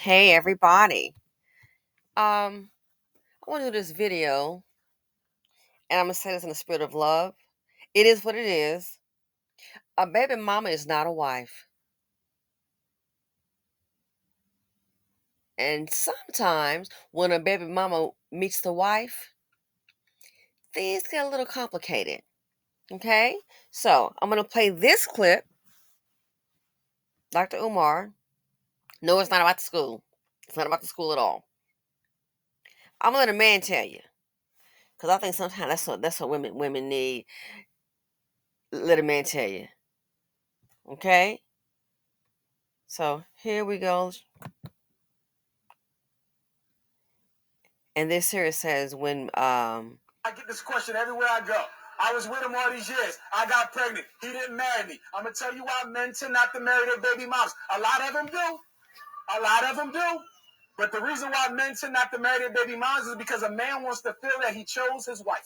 Hey everybody. I want to do this video and I'm gonna say this in the spirit of love. It is what it is. A baby mama is not a wife. And sometimes when a baby mama meets the wife, things get a little complicated. Okay? So I'm gonna play this clip, Dr. Umar. No, it's not about the school. It's not about the school at all. I'm gonna let a man tell you. Because I think sometimes that's what women need. Let a man tell you. Okay? So here we go. And this here it says when I get this question everywhere I go. I was with him all these years. I got pregnant. He didn't marry me. I'm gonna tell you why men tend not to marry their baby moms. A lot of them do. A lot of them do. But the reason why men tend not to marry their baby moms is because a man wants to feel that he chose his wife.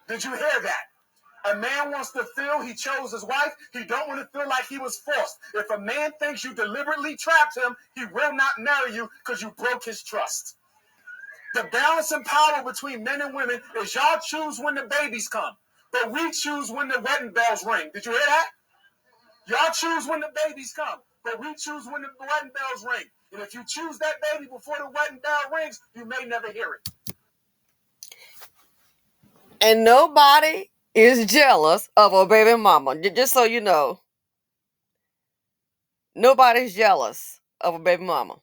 Did you hear that? A man wants to feel he chose his wife. He don't want to feel like he was forced. If a man thinks you deliberately trapped him, he will not marry you because you broke his trust. The balance in power between men and women is y'all choose when the babies come, but we choose when the wedding bells ring. Did you hear that? Y'all choose when the babies come, but we choose when the wedding bells ring. And if you choose that baby before the wedding bell rings, you may never hear it. and nobody is jealous of a baby mama. Just so you know, nobody's jealous of a baby mama.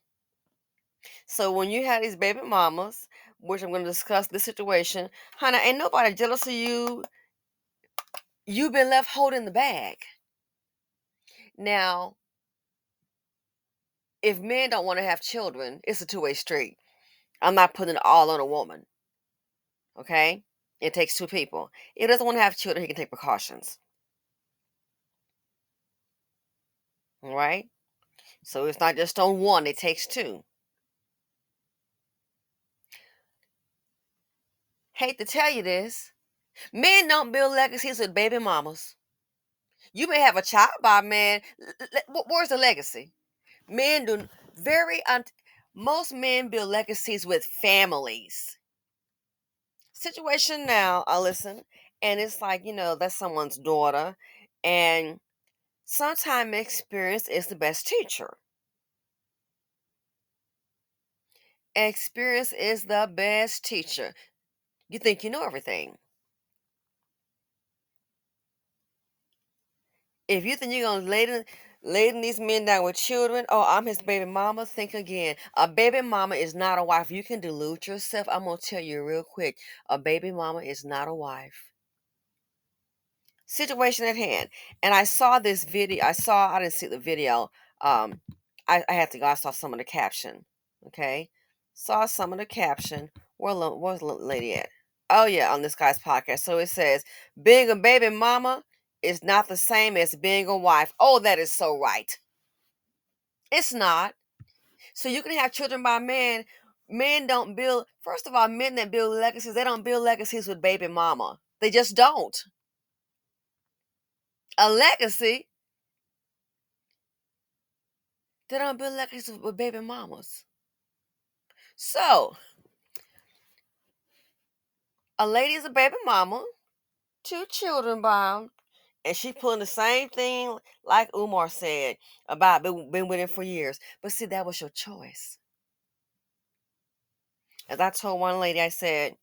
So when you have these baby mamas, which I'm going to discuss this situation, honey, ain't nobody jealous of you. You've been left holding the bag. Now, if men don't want to have children, it's a two-way street. I'm not putting it all on a woman. Okay? It takes two people. If he doesn't want to have children, he can take precautions. All right? So it's not just on one, it takes two. Hate to tell you this. Men don't build legacies with baby mamas. You may have a child by a man. Where's the legacy? Men do most men build legacies with families. Situation now, I listen, and it's like, that's someone's daughter, and sometimes experience is the best teacher. Experience is the best teacher. You think you know everything. If you think you're gonna laden these men down with children, oh, I'm his baby mama, think again. A baby mama is not a wife. You can delude yourself. I'm gonna tell you real quick. A baby mama is not a wife. Situation at hand. And I saw this video. I didn't see the video. Um, I had to go. I saw some of the caption. Okay. Saw some of the caption. Where's the lady at? Oh yeah, on this guy's podcast. So it says, being a baby mama is not the same as being a wife. Oh, that is so right. It's not. So you can have children by men. Men don't build, first of all, men that build legacies, they don't build legacies with baby mama. They just don't. A legacy, they don't build legacies with baby mamas. So a lady is a baby mama, two children by them, and she pulling the same thing like Umar said about been with him for years. But see, that was your choice. As I told one lady, I said,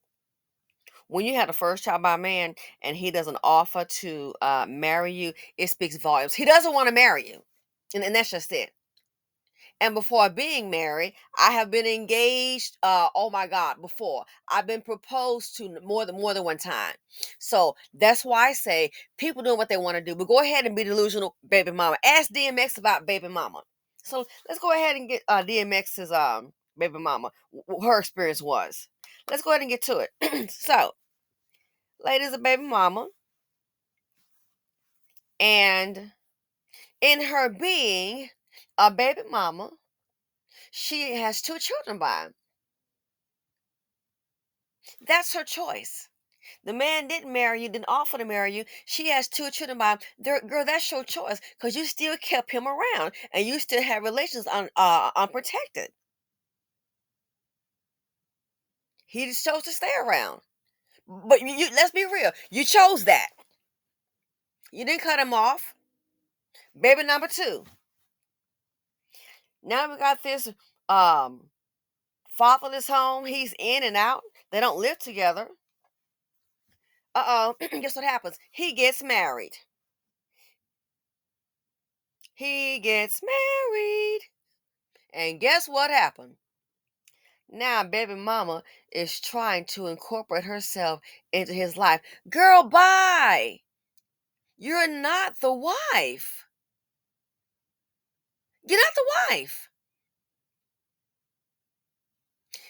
when you have the first child by a man and he doesn't offer to marry you, it speaks volumes. He doesn't want to marry you. And that's just it. And before being married, I have been engaged. Oh my God! Before I've been proposed to more than one time. So that's why I say people doing what they want to do. But go ahead and be delusional, baby mama. Ask DMX about baby mama. So let's go ahead and get DMX's baby mama. Her experience was. Let's go ahead and get to it. So, lady's a baby mama, and in her being a baby mama, she has two children by him. That's her choice. The man didn't marry you, didn't offer to marry you. She has two children by him. Girl, that's your choice because you still kept him around and you still had relations unprotected. He just chose to stay around. But let's be real. You chose that. You didn't cut him off. Baby number two. Now we got this um fatherless home. He's in and out. They don't live together. Uh-oh. Guess what happens? He gets married. He gets married. And guess what happened? Now baby mama is trying to incorporate herself into his life. Girl, bye. You're not the wife. You're not the wife.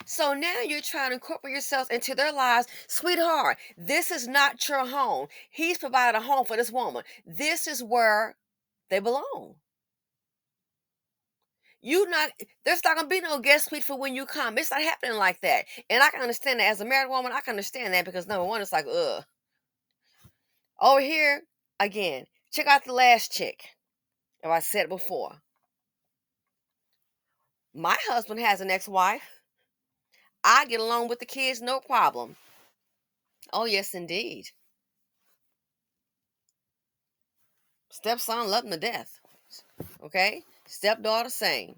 So now you're trying to incorporate yourself into their lives. Sweetheart, this is not your home. He's provided a home for this woman. This is where they belong. You not There's not gonna be no guest suite for when you come. It's not happening like that. And I can understand that as a married woman, I can understand that because number one, it's like, ugh. Over here, again, check out the last chick. If I said it before. My husband has an ex-wife. I get along with the kids, no problem. Oh, yes, indeed. Stepson, love him to death. Okay? Stepdaughter, same.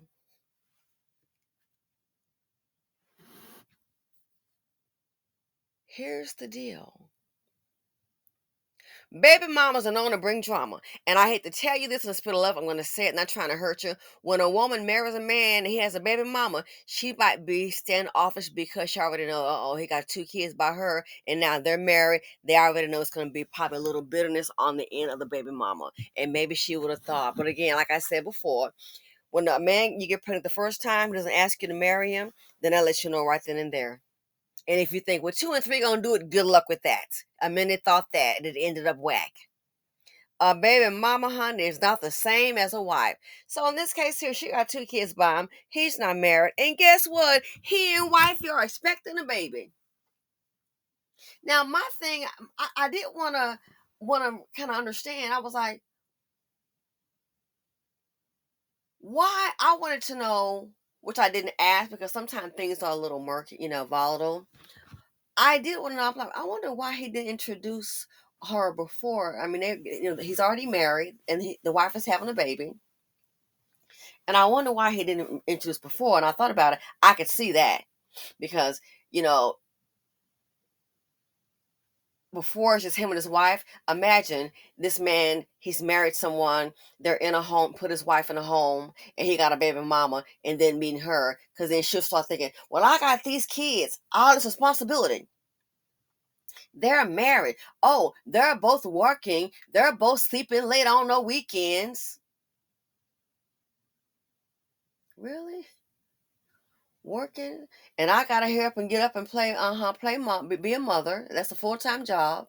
Here's the deal. Baby mamas are known to bring drama. And I hate to tell you this in the spirit of love. I'm going to say it, not trying to hurt you. When a woman marries a man and he has a baby mama, she might be standoffish because she already know, oh, he got two kids by her and now they're married. They already know it's going to be probably a little bitterness on the end of the baby mama. And maybe she would have thought. But again, like I said before, when a man you get pregnant the first time, he doesn't ask you to marry him, then that lets you know right then and there. And if you think, well, two and three gonna do it, good luck with that. A minute thought that, and it ended up whack. A baby mama, honey, is not the same as a wife. So in this case here, she got two kids by him. He's not married, and guess what? He and wifey are expecting a baby. Now, my thing, I did wanna kind of understand. I was like, why? I wanted to know, which I didn't ask because sometimes things are a little murky, volatile. I did want to know. I'm like, I wonder why he didn't introduce her before. I mean, he's already married, and the wife is having a baby, and I wonder why he didn't introduce before. And I thought about it. I could see that because you know before it's just him and his wife. Imagine this man. He's married someone. They're in a home. Put his wife in a home, and he got a baby mama, and then meeting her. Because then she'll start thinking, well, I got these kids, all this responsibility. They're married. Oh, they're both working. They're both sleeping late on no weekends. Really? Working? And I gotta hurry up and get up and play, play mom, be a mother. That's a full-time job.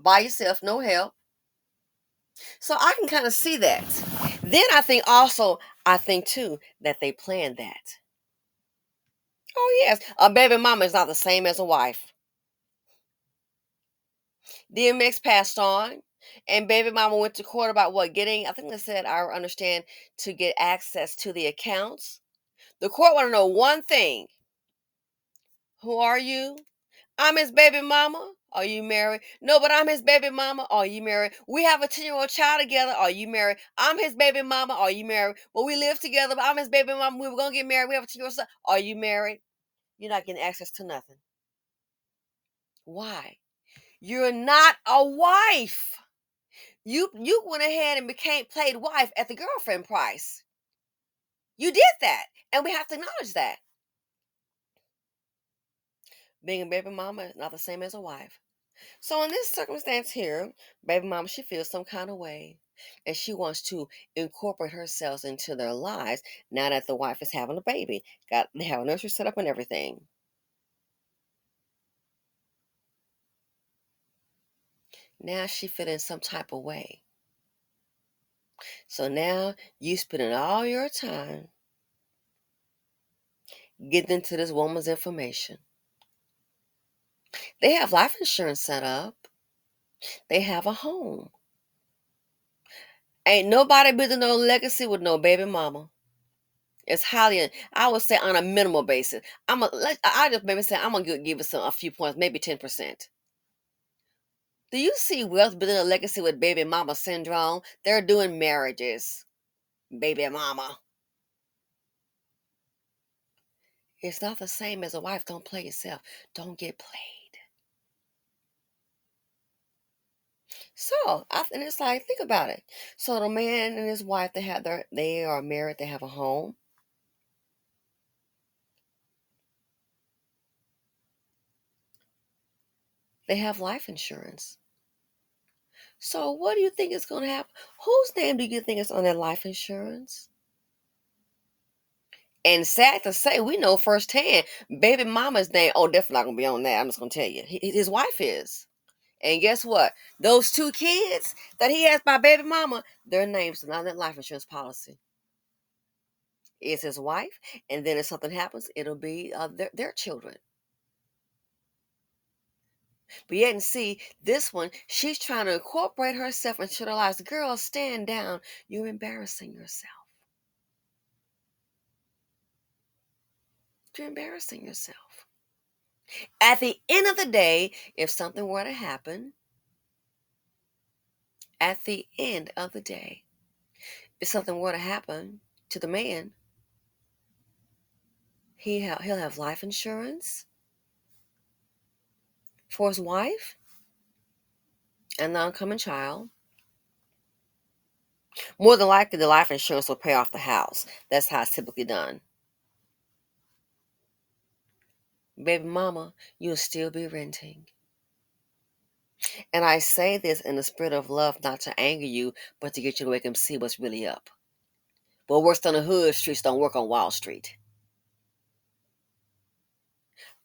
By yourself, no help. So I can kind of see that. Then I think too that they planned that. Oh yes, a baby mama is not the same as a wife. DMX passed on, and baby mama went to court about what getting. I think they said I understand to get access to the accounts. The court want to know one thing: who are you? I'm his baby mama. Are you married? No, but I'm his baby mama. Are you married? We have a 10-year-old child together. Are you married? I'm his baby mama. Are you married? Well, we live together, but I'm his baby mama. We were gonna get married. We have a 10-year-old son. Are you married? You're not getting access to nothing. Why? You're not a wife. You went ahead and became played wife at the girlfriend price. You did that, and we have to acknowledge that. Being a baby mama is not the same as a wife. So in this circumstance here, baby mama, she feels some kind of way, and she wants to incorporate herself into their lives now that the wife is having a baby. They have a nursery set up and everything. Now she feeling some type of way. So now you spending all your time getting into this woman's information. They have life insurance set up. They have a home. Ain't nobody building no legacy with no baby mama. It's highly, I would say, on a minimal basis. I just maybe say I'm gonna give it a few points, maybe 10%. Do you see wealth building a legacy with baby mama syndrome? They're doing marriages, baby mama. It's not the same as a wife. Don't play yourself. Don't get played. So, and it's like, think about it. So the man and his wife, they are married. They have a home. They have life insurance. So what do you think is going to happen? Whose name do you think is on their life insurance? And sad to say, we know firsthand, baby mama's name. Oh, definitely not gonna be on that. I'm just gonna tell you, his wife is. And guess what? Those two kids that he has by baby mama, their names are not on that life insurance policy. It's his wife, and then if something happens, it'll be their children. But yet, and see this one, she's trying to incorporate herself into their lives. Girl, stand down. You're embarrassing yourself. You're embarrassing yourself. At the end of the day, if something were to happen, at the end of the day, if something were to happen to the man, he'll have life insurance for his wife and the oncoming child. More than likely, the life insurance will pay off the house. That's how it's typically done. Baby mama, you'll still be renting. And I say this in the spirit of love, not to anger you, but to get you to wake and see what's really up. What works on the hood streets don't work on Wall Street.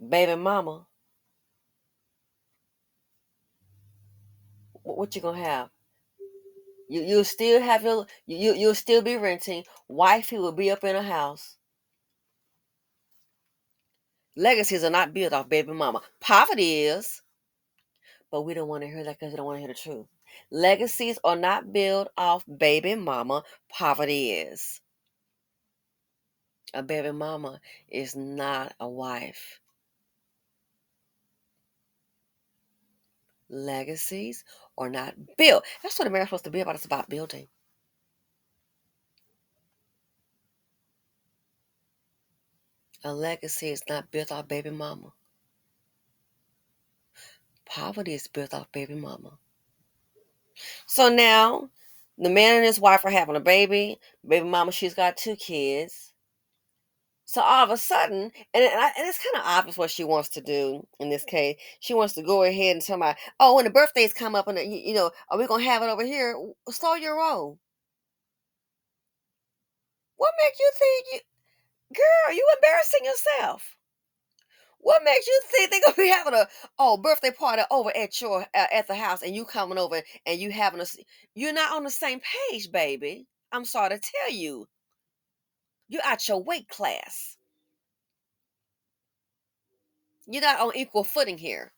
Baby mama, what you gonna have? You'll still have you'll still be renting. Wifey will be up in a house. Legacies are not built off baby mama. Poverty is, but we don't want to hear that because we don't want to hear the truth. Legacies are not built off baby mama. Poverty is. A baby mama is not a wife. Legacies are not built. That's what America's supposed to be about. It's about building. A legacy is not built off baby mama. Poverty is built off baby mama. So now, the man and his wife are having a baby. Baby mama, she's got 2 kids. So all of a sudden, and it's kind of obvious what she wants to do in this case. She wants to go ahead and tell my, oh, when the birthdays come up, and are we gonna have it over here? Slow your roll. What makes you think girl, you embarrassing yourself? What makes you think they're gonna be having a birthday party over at your at the house, and you coming over and you having you're not on the same page, baby. I'm sorry to tell you, you're out your weight class. You're not on equal footing here.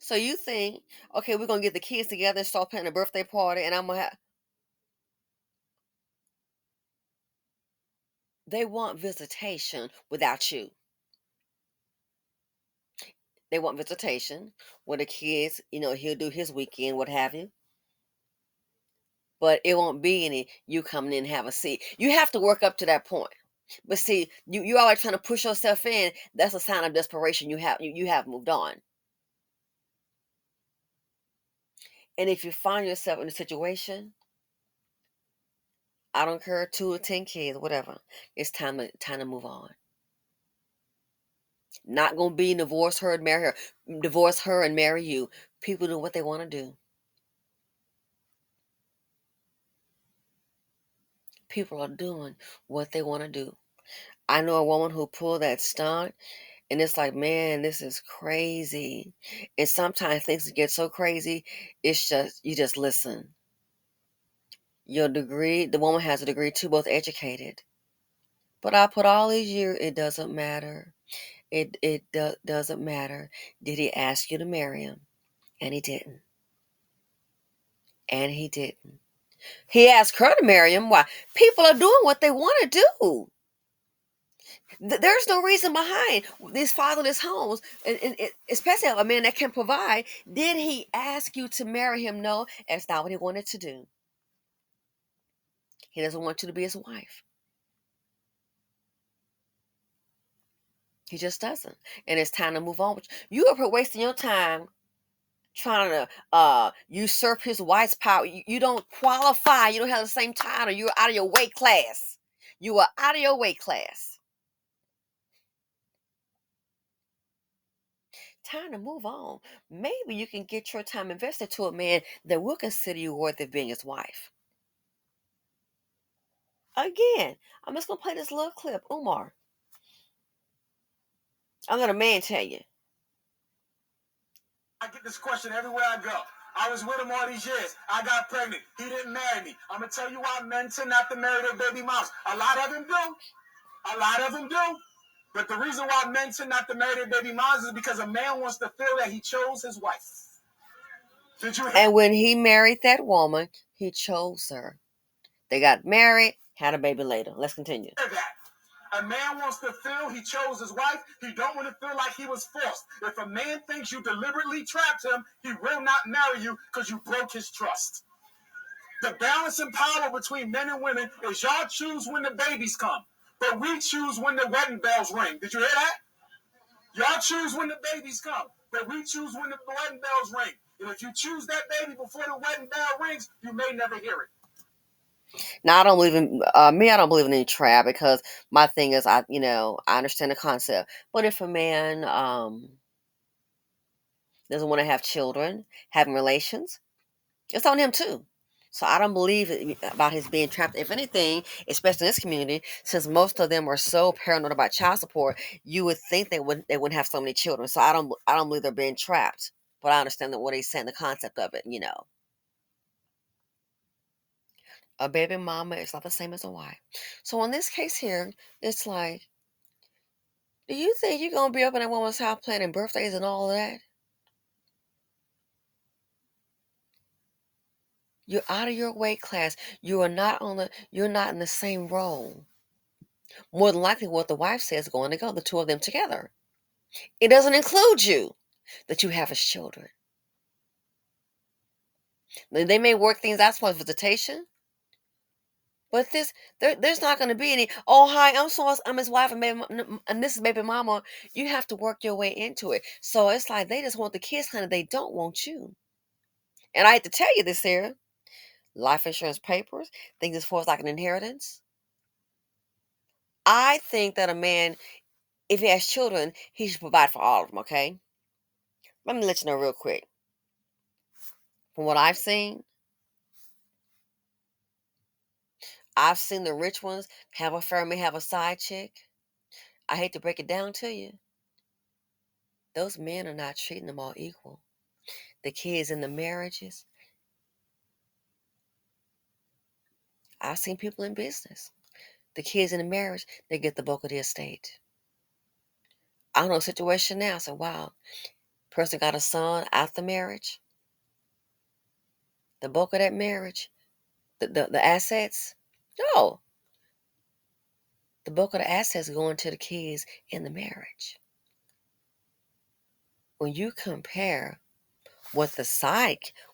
So you think, okay, we're gonna get the kids together and start planning a birthday party, and I'm gonna have. They want visitation without you. They want visitation with the kids. He'll do his weekend, what have you. But it won't be any you coming in and have a seat. You have to work up to that point. But see, you always trying to push yourself in. That's a sign of desperation. You have moved on. And if you find yourself in a situation, I don't care, 2 or 10 kids, whatever. It's time to move on. Not gonna be divorce her and marry her. Divorce her and marry you. People do what they want to do. People are doing what they want to do. I know a woman who pulled that stunt, and it's like, man, this is crazy. And sometimes things get so crazy, it's just, you just listen. Your degree, the woman has a degree too, both educated. But I put all these years, it doesn't matter. It doesn't matter. Did he ask you to marry him? And he didn't. And he didn't. He asked her to marry him. Why? People are doing what they want to do. There's no reason behind these fatherless homes, and especially a man that can provide. Did he ask you to marry him? No, that's not what he wanted to do. He doesn't want you to be his wife. He just doesn't. And it's time to move on. You are wasting your time trying to usurp his wife's power. You don't qualify. You don't have the same title. You're out of your weight class. You are out of your weight class. Time to move on. Maybe you can get your time invested to a man that will consider you worthy of being his wife. Again, I'm just gonna play this little clip. Umar, I'm gonna man tell you. I get this question everywhere I go. I was with him all these years. I got pregnant. He didn't marry me. I'm going to tell you why men tend not to marry their baby moms. A lot of them do. A lot of them do. But the reason why men tend not to marry their baby moms is because a man wants to feel that he chose his wife. Did you hear? And when he married that woman, he chose her. They got married, had a baby later. Let's continue. That? A man wants to feel he chose his wife. He don't want to feel like he was forced. If a man thinks you deliberately trapped him, he will not marry you because you broke his trust. The balance in power between men and women is y'all choose when the babies come, but we choose when the wedding bells ring. Did you hear that? Y'all choose when the babies come, but we choose when the wedding bells ring. And if you choose that baby before the wedding bell rings, you may never hear it. Now I don't believe in me. I don't believe in any trap because my thing is, I understand the concept. But if a man doesn't want to have children, having relations, it's on him too. So I don't believe about his being trapped. If anything, especially in this community, since most of them are so paranoid about child support, you would think they wouldn't have so many children. So I don't believe they're being trapped. But I understand that what he's saying, the concept of it. A baby mama is not the same as a wife. So in this case here, it's like, do you think you're gonna be up in that woman's house planning birthdays and all of that? You're out of your weight class. You're not in the same role. More than likely what the wife says is going to go, the two of them together. It doesn't include you that you have as children. They may work things out for visitation, but there's not going to be any. Oh, hi, I'm his wife, and this is baby mama. You have to work your way into it. So it's like they just want the kids, honey. They don't want you. And I hate to tell you this here, life insurance papers, things as far as like an inheritance. I think that a man, if he has children, he should provide for all of them. Okay, let me let you know real quick. From what I've seen the rich ones have a family, have a side chick. I hate to break it down to you. Those men are not treating them all equal. The kids in the marriages, I've seen people in business. The kids in the marriage, they get the bulk of the estate. I know a situation now. So wow, person got a son after marriage. The bulk of that marriage, the assets, no, the bulk of the assets going to the kids in the marriage. When you compare what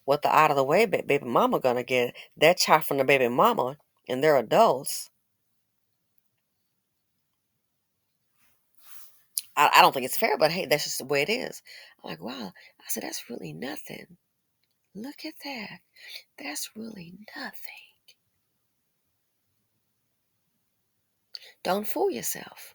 what the out of the way baby mama gonna get, that child from the baby mama, and they're adults. I don't think it's fair, but hey, that's just the way it is. I'm like, wow. I said, that's really nothing. Look at that. That's really nothing. Don't fool yourself.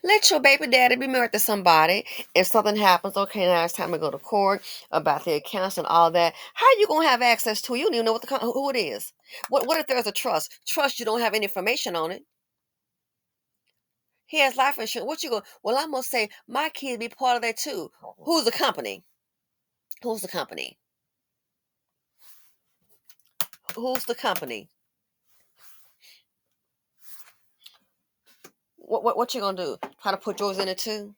Let your baby daddy be married to somebody. If something happens, okay, now it's time to go to court about the accounts and all that. How are you gonna have access to it? You don't even know who it is. What if there's a trust? Trust, you don't have any information on it. He has life insurance. What you go? Well, I'm gonna say my kid be part of that too. Who's the company? Who's the company? Who's the company? What you gonna do? Try to put yours in it too?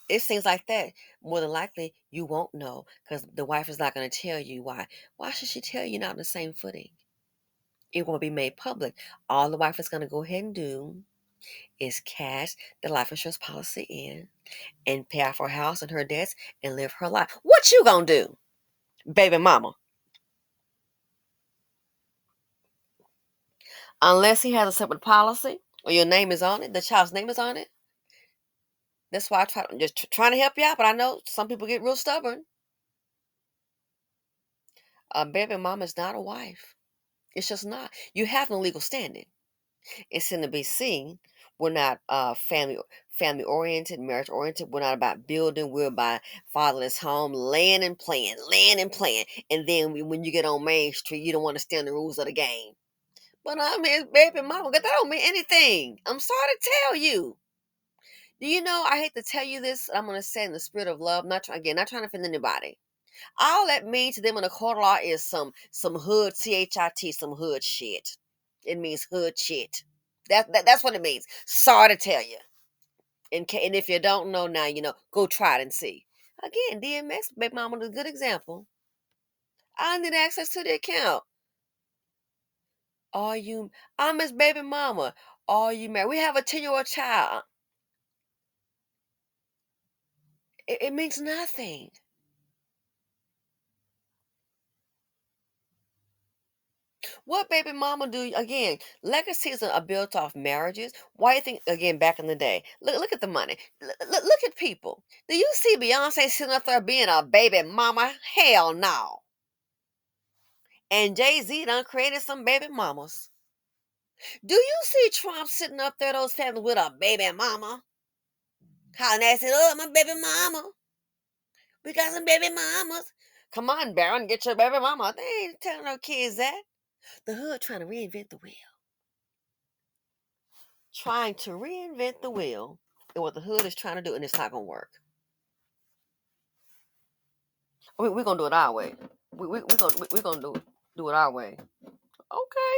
It seems like that. More than likely, you won't know because the wife is not going to tell you why. Why should she tell you not on the same footing? It won't be made public. All the wife is going to go ahead and do is cash the life insurance policy in and pay off her house and her debts and live her life. What you gonna do, baby mama? Unless he has a separate policy or your name is on it, the child's name is on it. That's why I'm just trying to help you out. But I know some people get real stubborn. A baby mama is not a wife. It's just not. You have no legal standing. It's in the BC. We're not family oriented, marriage oriented. We're not about building. We're about fatherless home, laying and playing, laying and playing. And then when you get on Main Street, you don't understand the rules of the game. But I mean, baby mama, that don't mean anything. I'm sorry to tell you. Do you know? I hate to tell you this. I'm gonna say in the spirit of love, not trying to offend anybody. All that means to them in the court of law is some hood chit, some hood shit. It means hood shit. That's what it means. Sorry to tell you. And if you don't know now, go try it and see. Again, DMX, baby mama, is a good example. I need access to the account. Are you? I'm his baby mama. Are you married? We have a 10-year-old child. It means nothing. What baby mama do again? Legacies are built off marriages. Why you think again back in the day? Look at the money. Look at people. Do you see Beyonce sitting up there being a baby mama? Hell no. And Jay-Z done created some baby mamas. Do you see Trump sitting up there, those families with a baby mama? Calling that said, oh, my baby mama. We got some baby mamas. Come on, Baron, get your baby mama. They ain't telling no kids that. The hood trying to reinvent the wheel. Trying to reinvent the wheel and what the hood is trying to do, and it's not gonna work. We're gonna do it our way. We're gonna do it our way. Okay.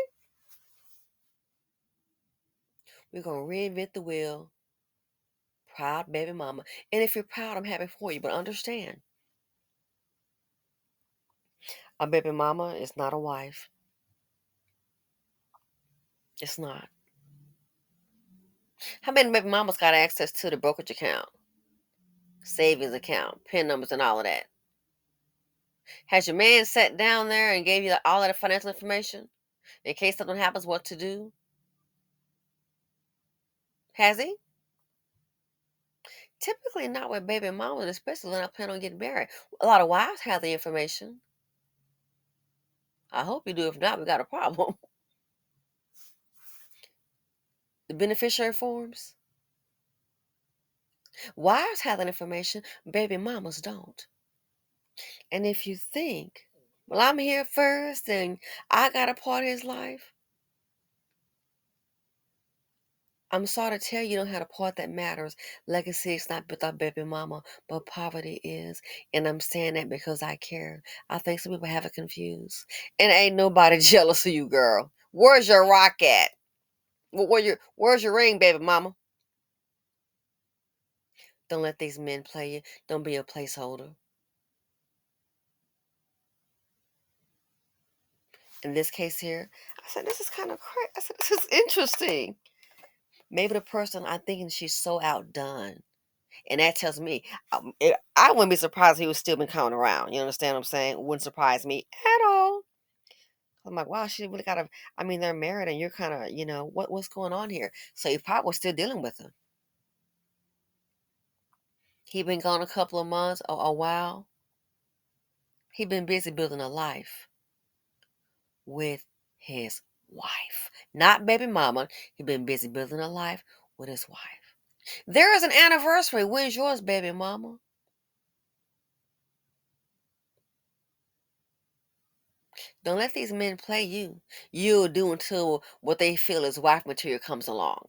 We're gonna reinvent the wheel. Proud baby mama. And if you're proud, I'm happy for you. But understand, a baby mama is not a wife. It's not. How many baby mamas got access to the brokerage account, savings account, PIN numbers, and all of that? Has your man sat down there and gave you all of the financial information in case something happens? What to do? Has he? Typically not with baby mamas, especially when I plan on getting married. A lot of wives have the information. I hope you do. If not, we got a problem. The beneficiary forms. Wives have that information. Baby mamas don't. And if you think, well, I'm here first and I got a part of his life, I'm sorry to tell you, you don't have a part that matters. Legacy is not with our baby mama, but poverty is. And I'm saying that because I care. I think some people have it confused. And ain't nobody jealous of you, girl. Where's your rock at? Where's your ring, baby mama? Don't let these men play you. Don't be a placeholder. In this case here, I said, this is kind of crazy. I said, this is interesting. Maybe the person I'm thinking she's so outdone. And that tells me, I wouldn't be surprised if he was still been coming around. You understand what I'm saying? Wouldn't surprise me at all. I'm like, wow, she really got to, I mean, they're married and you're kind of, what's going on here? So he probably was still dealing with her. He been gone a couple of months, a while. He been busy building a life with his wife. Not baby mama. He been busy building a life with his wife. There is an anniversary. When's yours, baby mama? Don't let these men play you. You'll do until what they feel is wife material comes along.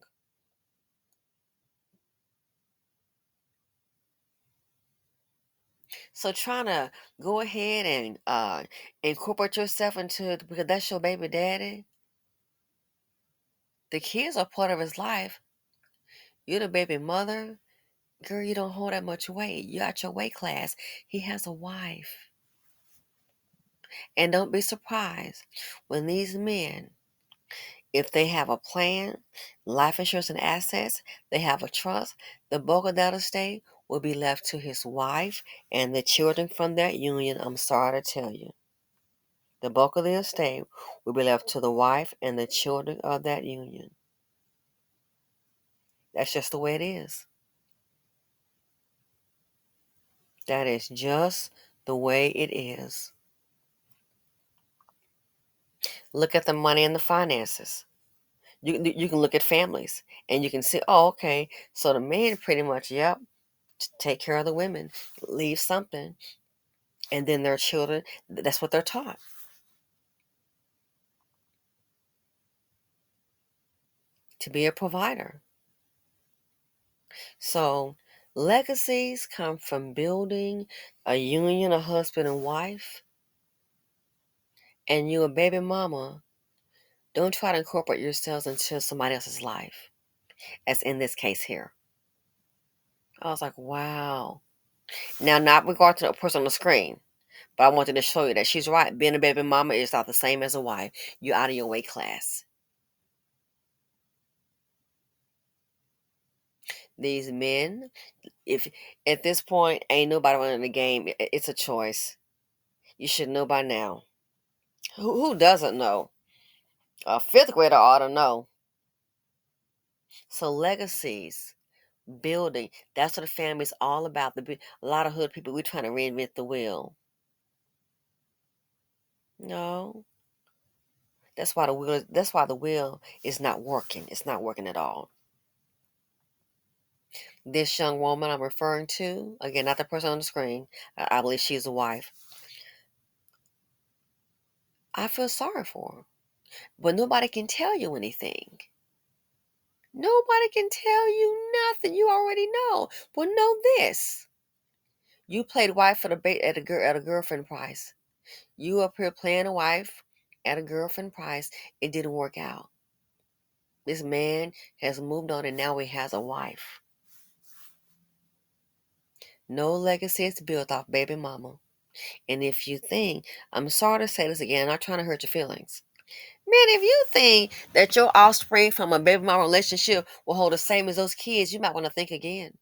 So trying to go ahead and incorporate yourself into because that's your baby daddy. The kids are part of his life. You're the baby mother. Girl, you don't hold that much weight. You got your weight class. He has a wife. And don't be surprised when these men, if they have a plan, life insurance and assets, they have a trust, the bulk of that estate will be left to his wife and the children from that union. I'm sorry to tell you. The bulk of the estate will be left to the wife and the children of that union. That's just the way it is. That is just the way it is. Look at the money and the finances. You can look at families and you can see, oh, okay, so the men pretty much, yep, take care of the women, leave something, and then their children, that's what they're taught, to be a provider. So legacies come from building a union of husband and wife, and you a baby mama. Don't try to incorporate yourselves into somebody else's life, as in this case here. I was like, wow. Now, not regard to the person on the screen, but I wanted to show you that she's right. Being a baby mama is not the same as a wife. You're out of your weight class. These men, if at this point ain't nobody running the game, it's a choice. You should know by now. Who doesn't know? A fifth grader ought to know. So legacies, building, that's what the family's all about. A lot of hood people, we're trying to reinvent the wheel. No, that's why the wheel is not working. It's not working at all. This young woman I'm referring to, again, not the person on the screen, I believe she's a wife. I feel sorry for her, but nobody can tell you anything. Nobody can tell you nothing. You already know. Well, know this: you played wife at a girlfriend price. You up here playing a wife at a girlfriend price. It didn't work out. This man has moved on, and now he has a wife. No legacy is built off baby mama. And if you think, I'm sorry to say this again, I'm not trying to hurt your feelings. Man, if you think that your offspring from a baby mama relationship will hold the same as those kids, you might want to think again.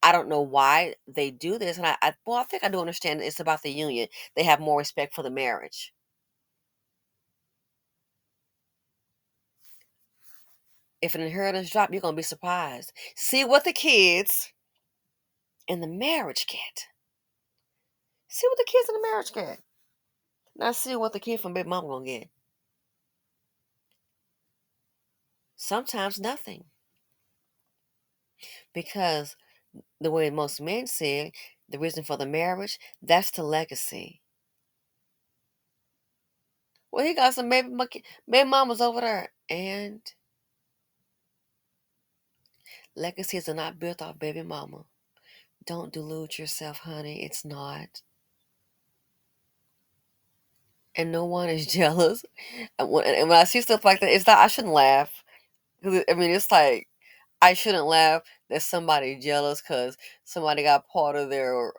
I don't know why they do this, and I think I do understand it's about the union. They have more respect for the marriage. If an inheritance drop, you're gonna be surprised. See what the kids in the marriage get. See what the kids in the marriage get. Now see what the kid from baby mama gonna get. Sometimes nothing, because the way most men see it, the reason for the marriage, that's the legacy. Well, he got some baby mamas over there, and legacies are not built off baby mama. Don't delude yourself, honey. It's not. And no one is jealous. And when I see stuff like that, it's not, I shouldn't laugh. 'Cause I mean, it's like, I shouldn't laugh that somebody jealous because somebody got part of their,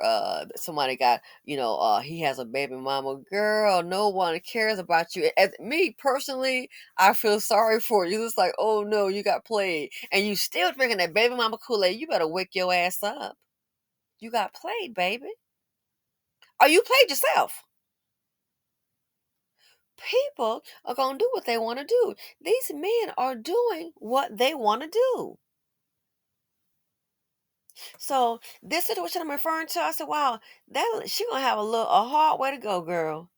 somebody got, he has a baby mama. Girl, no one cares about you. As me personally, I feel sorry for you. It's like, oh no, you got played. And you still drinking that baby mama Kool-Aid. You better wake your ass up. You got played, baby. Or you played yourself. People are going to do what they want to do. These men are doing what they want to do. So this situation I'm referring to, I said, wow, that she gonna have a hard way to go, girl.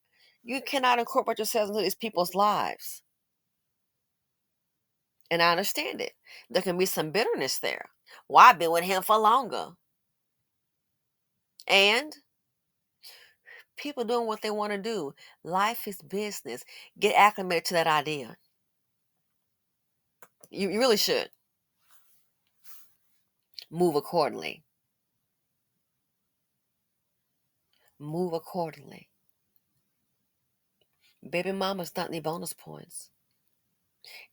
You cannot incorporate yourselves into these people's lives. And I understand it. There can be some bitterness there. Well, I've been with him for longer. And people doing what they want to do. Life is business. Get acclimated to that idea. You really should move accordingly. Move accordingly. Baby mama's not any bonus points.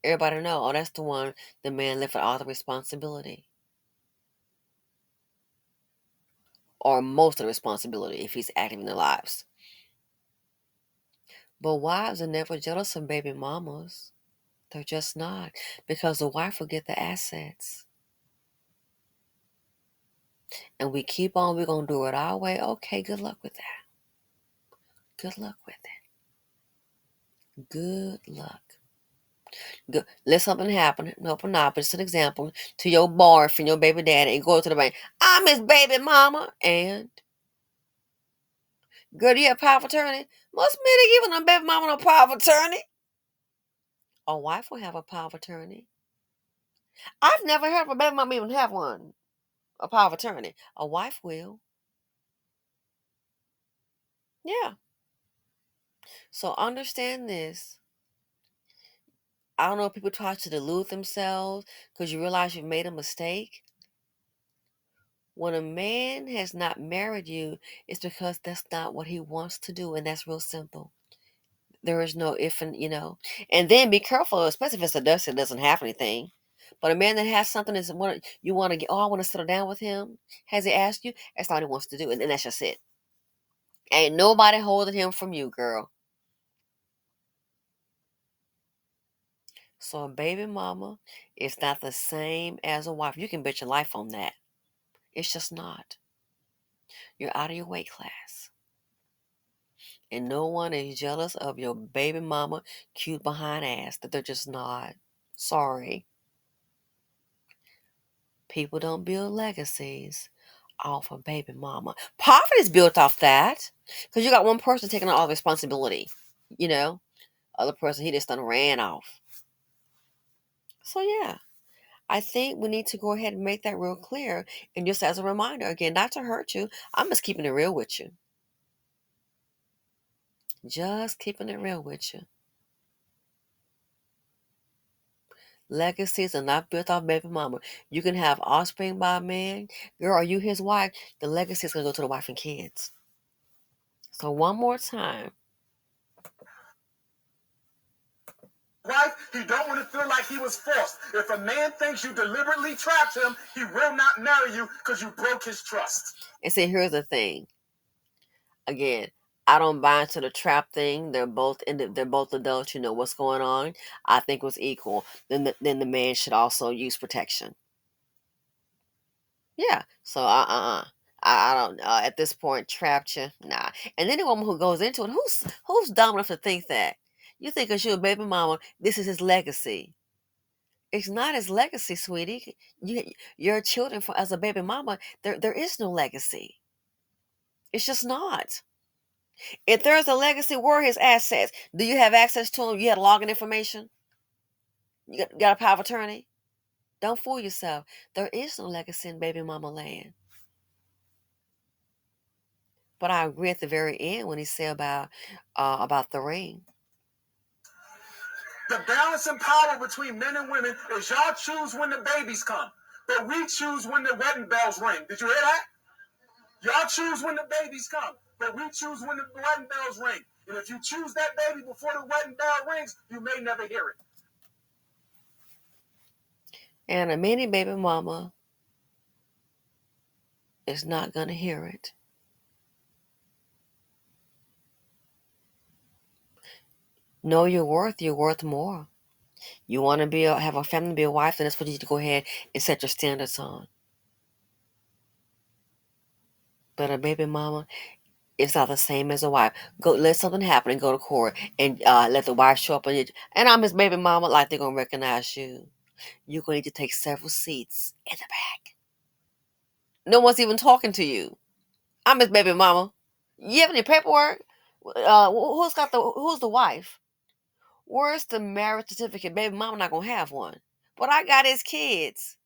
Everybody know, oh, that's the one the man lifted all the responsibility. Or most of the responsibility if he's active in their lives. But wives are never jealous of baby mamas. They're just not. Because the wife will get the assets. And we keep on, we're going to do it our way. Okay, good luck with that. Good luck with it. Good luck. Good. Let something happen. No, not, but it's an example to your boyfriend, your baby daddy, and go to the bank. I'm his baby mama. And, girl, do you have power of attorney? Most men are giving a baby mama no power of attorney. A wife will have a power of attorney. I've never heard of a baby mama even have one. A power of attorney. A wife will. Yeah. So understand this. I don't know if people try to delude themselves because you realize you've made a mistake. When a man has not married you, it's because that's not what he wants to do, and that's real simple. There is no if and. And then be careful, especially if it's a dust that doesn't have anything. But a man that has something that's you want to get, oh, I want to settle down with him. Has he asked you? That's all he wants to do, and that's just it. Ain't nobody holding him from you, girl. So a baby mama is not the same as a wife. You can bet your life on that. It's just not. You're out of your weight class. And no one is jealous of your baby mama cute behind ass. That they're just not. Sorry. People don't build legacies off of baby mama. Poverty is built off that. Because you got one person taking on all the responsibility. You know? Other person, he just done ran off. So yeah. I think we need to go ahead and make that real clear. And just as a reminder, again, not to hurt you, I'm just keeping it real with you. Just keeping it real with you. Legacies are not built off baby mama. You can have offspring by a man. Girl, are you his wife? The legacy is going to go to the wife and kids. So one more time. Wife, he don't want to feel like he was forced. If a man thinks you deliberately trapped him, he will not marry you because you broke his trust. And see, here's the thing. Again, I don't buy into the trap thing. They're both adults. You know what's going on. I think it was equal. Then the man should also use protection. Yeah. So I don't at this point trapped you. Nah. And any woman who goes into it, who's dumb enough to think that? You think because you're a baby mama, this is his legacy. It's not his legacy, sweetie. Your children for as a baby mama, there is no legacy. It's just not. If there's a legacy, where are his assets? Do you have access to them? You had login information? You got a power of attorney? Don't fool yourself. There is no legacy in baby mama land. But I agree at the very end when he said about the ring. The balance in power between men and women is y'all choose when the babies come, but we choose when the wedding bells ring. Did you hear that? Y'all choose when the babies come, but we choose when the wedding bells ring. And if you choose that baby before the wedding bell rings, you may never hear it. And a mini baby mama is not going to hear it. Know your worth. You're worth more. You want to have a family, be a wife, then that's what you need to go ahead and set your standards on. But a baby mama is not the same as a wife. Go let something happen and go to court and let the wife show up and I'm his baby mama, like they're gonna recognize you. You're gonna need to take several seats in the back. No one's even talking to you. I'm his baby mama. You have any paperwork? Who's the wife? Where's the marriage certificate? Baby mama not gonna have one. But I got his kids.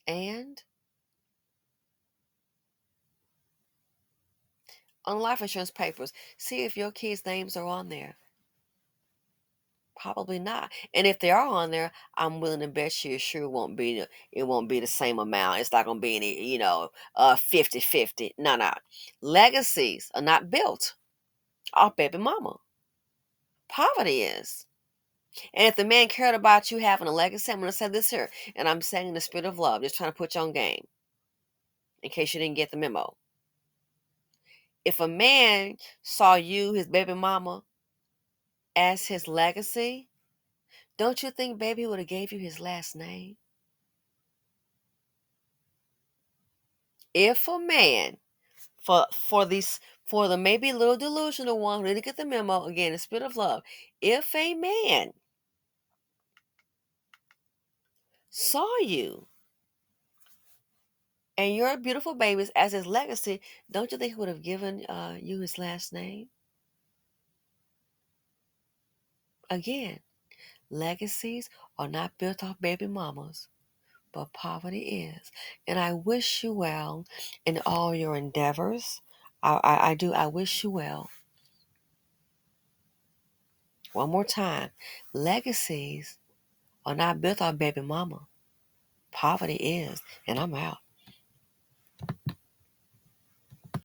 And on life insurance papers, see if your kids' names are on there. Probably not. And if they are on there, I'm willing to bet you sure it won't be the same amount. It's not gonna be any, 50-50. No, no. Legacies are not built off baby mama. Poverty is. And if the man cared about you having a legacy, I'm going to say this here, and I'm saying in the spirit of love, just trying to put you on game in case you didn't get the memo. If a man saw you, his baby mama, as his legacy, don't you think, baby, he would have gave you his last name? If a man, for the maybe little delusional one who didn't get the memo, again, the spirit of love, if a man saw you and your beautiful babies as his legacy, don't you think he would have given you his last name? Again, legacies are not built off baby mamas, but poverty is. And I wish you well in all your endeavors. I do. I wish you well. One more time. Legacies are not built off baby mama. Poverty is. And I'm out.